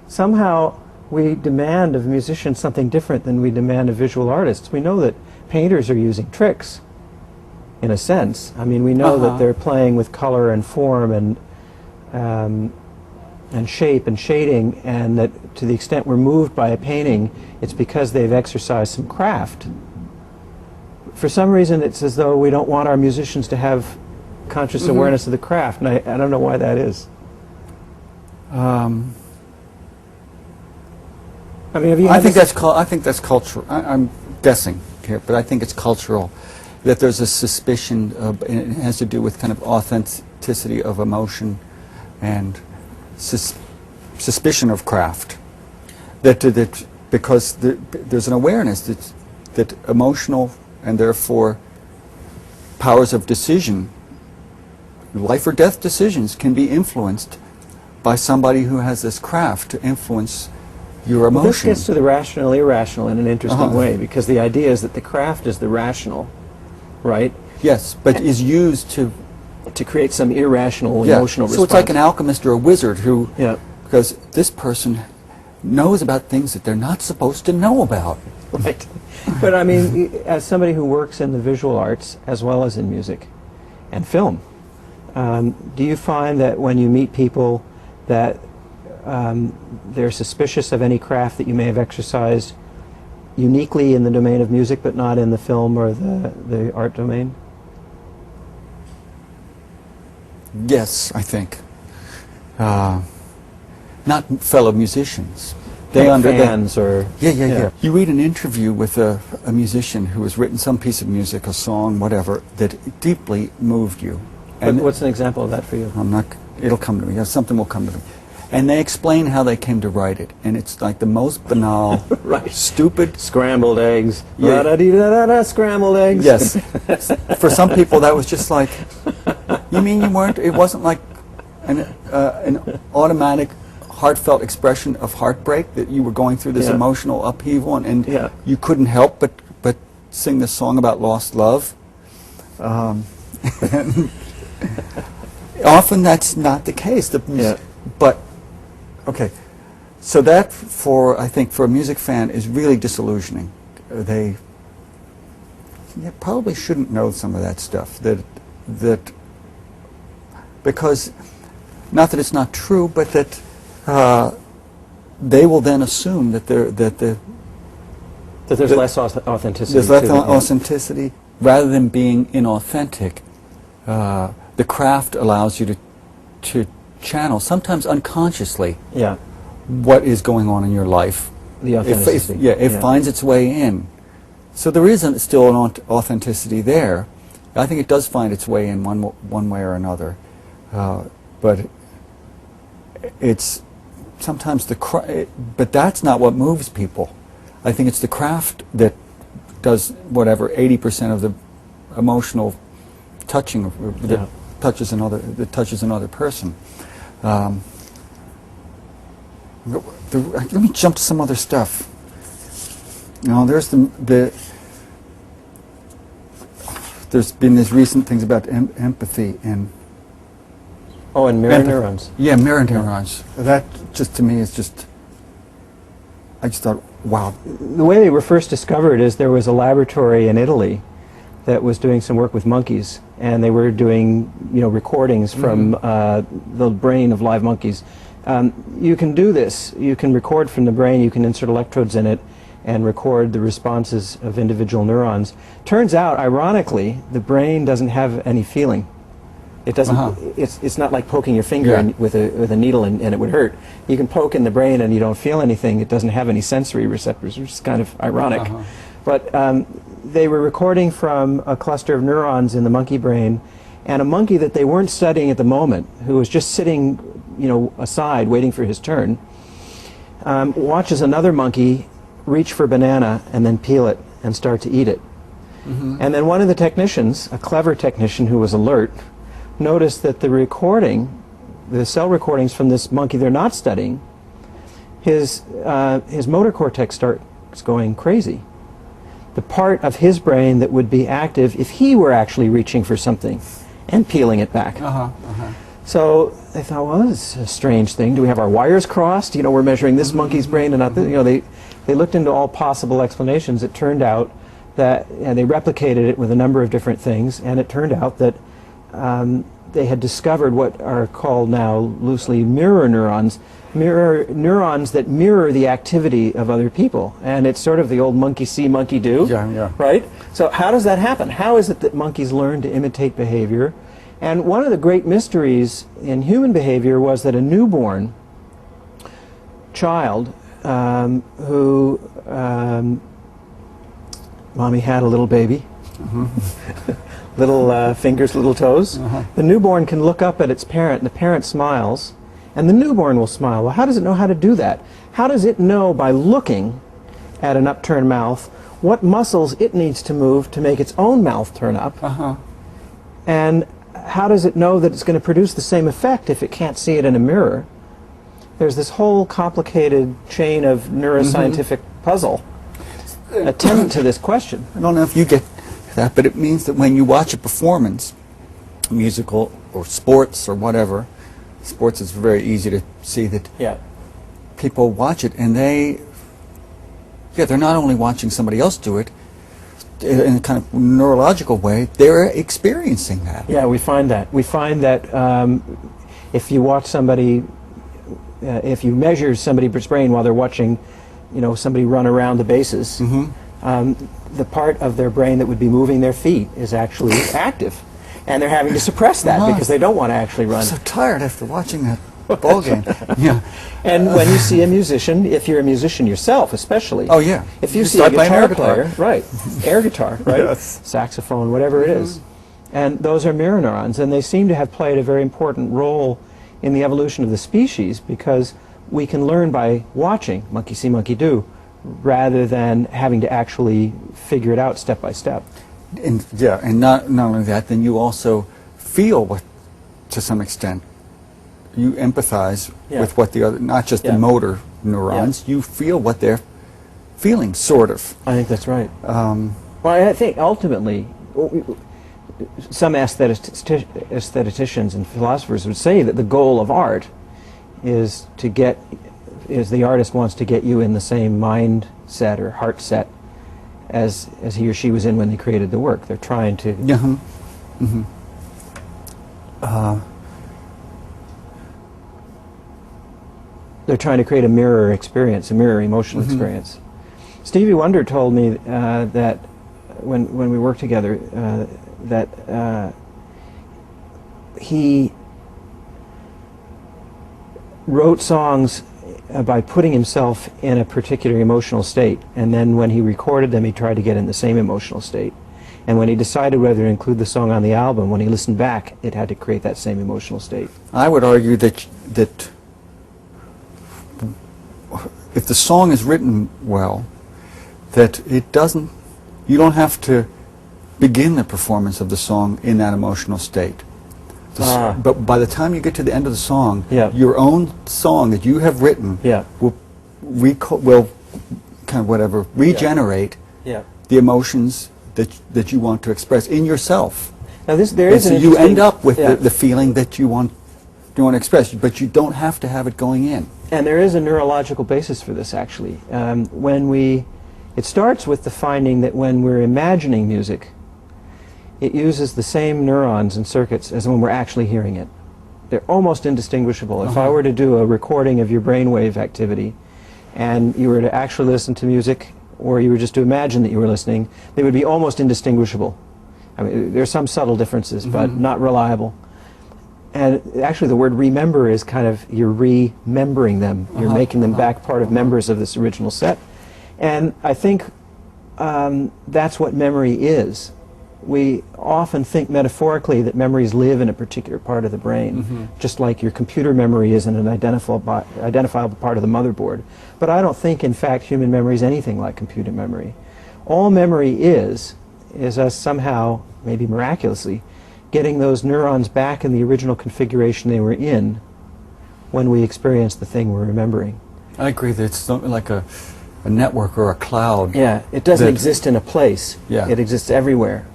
somehow we demand of musicians something different than we demand of visual artists. We know that painters are using tricks, in a sense. I mean, we know that they're playing with color and form and shape and shading, and that to the extent we're moved by a painting, it's because they've exercised some craft. For some reason, it's as though we don't want our musicians to have conscious awareness of the craft, and I don't know why that is. I mean, I think that's cultural. I'm guessing here, but I think it's cultural. That there's a suspicion of, and it has to do with kind of authenticity of emotion and suspicion of craft. That because there's an awareness that emotional and therefore powers of decision, life or death decisions, can be influenced by somebody who has this craft to influence your emotion. Well, this gets to the rational irrational in an interesting way, because the idea is that the craft is the rational, right? Yes, but is used to create some irrational emotional response. So it's like an alchemist or a wizard who, because this person knows about things that they're not supposed to know about. Right. But I mean, as somebody who works in the visual arts as well as in music and film, do you find that when you meet people that they're suspicious of any craft that you may have exercised uniquely in the domain of music but not in the film or the art domain? Yes, I think. Not fellow musicians. They fans or... Yeah. You read an interview with a musician who has written some piece of music, a song, whatever, that deeply moved you. And what's an example of that for you? It'll come to me. Something will come to me. And they explain how they came to write it. And it's like the most banal, stupid... Scrambled eggs. Da-da-dee-da-da-da, scrambled eggs. Yes. For some people, that was just like, you mean you weren't... It wasn't like an automatic, heartfelt expression of heartbreak, that you were going through this emotional upheaval, and you couldn't help but sing this song about lost love. Often that's not the case. But... Okay, so that I think for a music fan is really disillusioning. They probably shouldn't know some of that stuff. That because, not that it's not true, but that they will then assume that there's less authenticity. There's less authenticity rather than being inauthentic. The craft allows you to channel, sometimes unconsciously, what is going on in your life. The authenticity. It finds its way in. So there is still an authenticity there. I think it does find its way in one way or another. But it's sometimes but that's not what moves people. I think it's the craft that does whatever 80% of the emotional touching that touches another person. Let me jump to some other stuff. There's there's been these recent things about empathy and mirror neurons. Yeah, mirror neurons. That just to me is just. I just thought, wow. The way they were first discovered is there was a laboratory in Italy that was doing some work with monkeys, and they were doing recordings from the brain of live monkeys. You can do this. You can record from the brain. You can insert electrodes in it and record the responses of individual neurons. Turns out, ironically, the brain doesn't have any feeling. It doesn't. It's not like poking your finger with a needle and it would hurt. You can poke in the brain and you don't feel anything. It doesn't have any sensory receptors, which is kind of ironic. But they were recording from a cluster of neurons in the monkey brain, and a monkey that they weren't studying at the moment, who was just sitting, aside waiting for his turn, watches another monkey reach for a banana and then peel it and start to eat it. And then one of the technicians, a clever technician who was alert, noticed that the cell recordings from this monkey they're not studying, his motor cortex starts going crazy. The part of his brain that would be active if he were actually reaching for something and peeling it back. So they thought, well, this is a strange thing. Do we have our wires crossed? You know, we're measuring this monkey's brain and not this. You know, they looked into all possible explanations. It turned out that, and they replicated it with a number of different things, and it turned out that they had discovered what are called now loosely mirror neurons that mirror the activity of other people. And it's sort of the old monkey see, monkey do, right? So how does that happen? How is it that monkeys learn to imitate behavior? And one of the great mysteries in human behavior was that a newborn child who mommy had a little baby, little fingers, little toes. The newborn can look up at its parent, and the parent smiles, and the newborn will smile. Well, how does it know how to do that? How does it know by looking at an upturned mouth what muscles it needs to move to make its own mouth turn up? And how does it know that it's going to produce the same effect if it can't see it in a mirror? There's this whole complicated chain of neuroscientific puzzle attendant to this question. I don't know if you get that, but it means that when you watch a performance, musical or sports or whatever, sports is very easy to see that people watch it and they're not only watching somebody else do it in a kind of neurological way, they're experiencing that. Yeah, we find that. We find that if you watch somebody, if you measure somebody's brain while they're watching, you know, somebody run around the bases, the part of their brain that would be moving their feet is actually active. And they're having to suppress that because they don't want to actually run. I'm so tired after watching that ball game. And when you see a musician, if you're a musician yourself especially, if you see a guitar player, air guitar, saxophone, whatever it is, and those are mirror neurons, and they seem to have played a very important role in the evolution of the species because we can learn by watching, monkey see, monkey do, rather than having to actually figure it out step by step. And not only that, then you also feel what, to some extent, you empathize with what the other, not just the motor neurons, you feel what they're feeling, sort of. I think that's right. Well, I think ultimately, some aestheticians and philosophers would say that the goal of art is the artist wants to get you in the same mindset or heart set as he or she was in when they created the work. They're trying to... they're trying to create a mirror experience, a mirror emotional experience. Stevie Wonder told me that when we worked together, that he wrote songs by putting himself in a particular emotional state, and then when he recorded them he tried to get in the same emotional state, and when he decided whether to include the song on the album, when he listened back it had to create that same emotional state. I would argue that if the song is written well, that it doesn't, you don't have to begin the performance of the song in that emotional state. But by the time you get to the end of the song, your own song that you have written will kind of whatever regenerate the emotions that you want to express in yourself. Now so you end up with the feeling that you want to express, but you don't have to have it going in. And there is a neurological basis for this, actually. It starts with the finding that when we're imagining music, it uses the same neurons and circuits as when we're actually hearing it. They're almost indistinguishable. If I were to do a recording of your brainwave activity, and you were to actually listen to music, or you were just to imagine that you were listening, they would be almost indistinguishable. I mean, there's some subtle differences, but not reliable. And actually the word remember is kind of, you're remembering them. You're making them back part of members of this original set. And I think that's what memory is. We often think metaphorically that memories live in a particular part of the brain, just like your computer memory isn't an identifiable part of the motherboard. But I don't think, in fact, human memory is anything like computer memory. All memory is us somehow, maybe miraculously, getting those neurons back in the original configuration they were in when we experience the thing we're remembering. I agree that it's something like a network or a cloud. Yeah, it doesn't exist in a place. It exists everywhere.